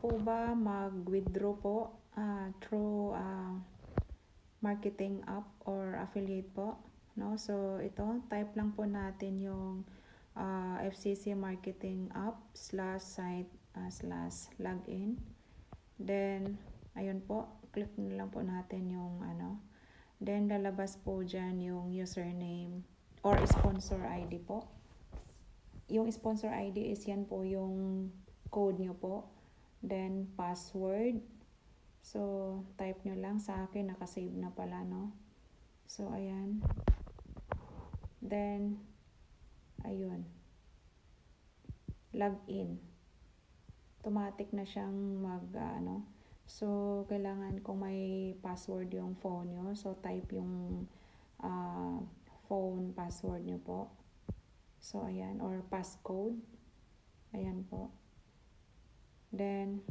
po ba mag-withdraw po through marketing app or affiliate po, no? So ito, type lang po natin yung FCC marketing app /site /login. Then ayun po, click na lang po natin yung then lalabas po dyan yung username or sponsor ID po. Yung sponsor ID is yan po yung code nyo po. Then password. So type nyo lang. Sa akin nakasave na pala, no? So ayan. Then ayun. Login. Automatic na siyang So kailangan kung may password yung phone nyo, so type yung phone password nyo po. So ayan, or passcode. Ayan po. Then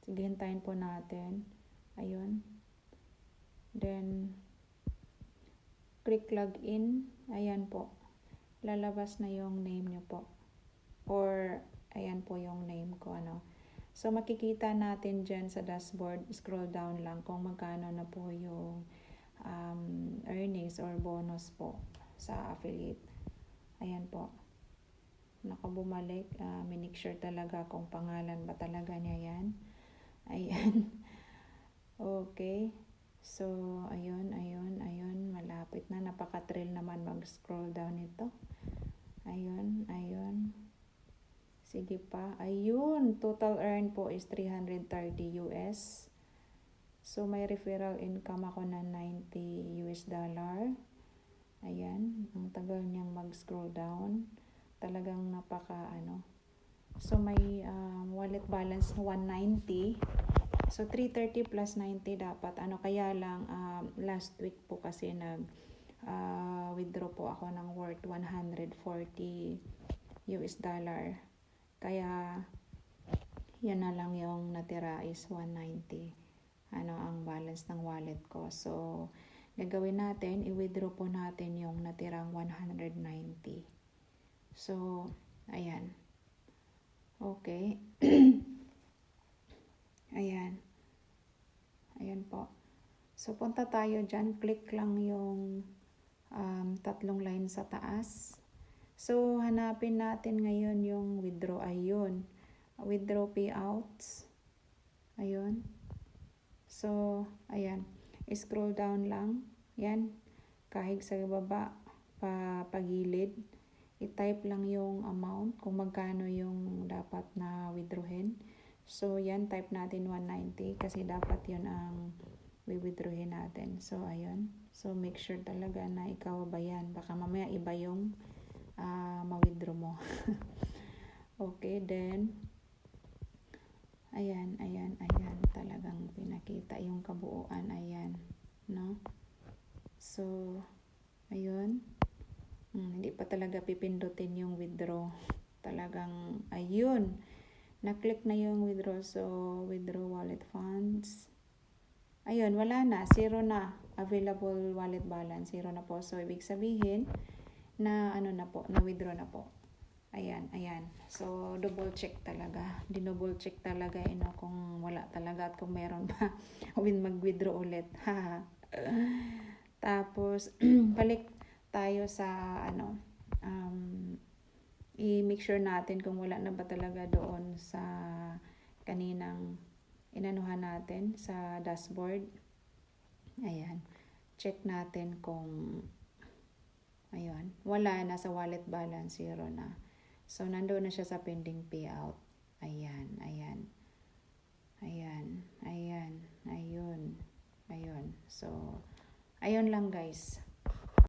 sige, hintayin po natin. Ayun. Then click login. Ayan po. Lalabas na yung name nyo po. Or ayan po yung name ko, So makikita natin dyan sa dashboard, scroll down lang kung magkano na po yung earnings or bonus po sa affiliate. Ayan po. Nakabumalik. Make sure talaga kung pangalan ba talaga niya yan. Ayan. Okay. So, ayun. Malapit na. Napaka-thrill naman mag-scroll down ito. Ayun. Sige pa. Ayun. Total earn po is $330 US. So, may referral income ako na $90 US. Ayan. Ang tagal niyang mag-scroll down. Talagang So, may wallet balance 190. So, 330 plus 90 dapat. Kaya lang, last week po kasi withdraw po ako ng worth $140 US. Kaya, yan na lang yung natira is 190. Ang balance ng wallet ko. So, gagawin natin, i-withdraw po natin yung natirang 190. So, ayan. Okay. Ayan po. So, punta tayo dyan. Click lang yung tatlong line sa taas. So, hanapin natin ngayon yung withdraw. Ayun. Withdraw payouts. Ayun. So, ayan. Scroll down lang. Yan. Kahig sa baba. Pagilid. I-type lang yung amount. Kung magkano yung dapat na withdrawin. So, yan. Type natin 190. Kasi dapat yun ang withdrawin natin. So, ayun. So, make sure talaga na ikaw ba yan. Baka mamaya iba yung ma-withdraw mo. Okay, then ayan. Talagang pinakita yung kabuuan. Ayan, no? So, ayun. Hindi pa talaga pipindutin yung withdraw. Talagang, ayun. Na-click na yung withdraw. So, withdraw wallet funds. Ayun, wala na. Zero na. Available wallet balance. Zero na po. So, ibig sabihin, na na-withdraw na po. Ayan. So, double check talaga. Dinouble check talaga kung wala talaga at kung meron pa mag-withdraw ulit. Tapos, balik tayo sa i-make sure natin kung wala na ba talaga doon sa kaninang inanuhan natin sa dashboard. Ayan. Check natin kung ayun, wala na sa wallet balance, zero na. So, nandoon na siya sa pending payout. Ayan. So, ayun lang guys.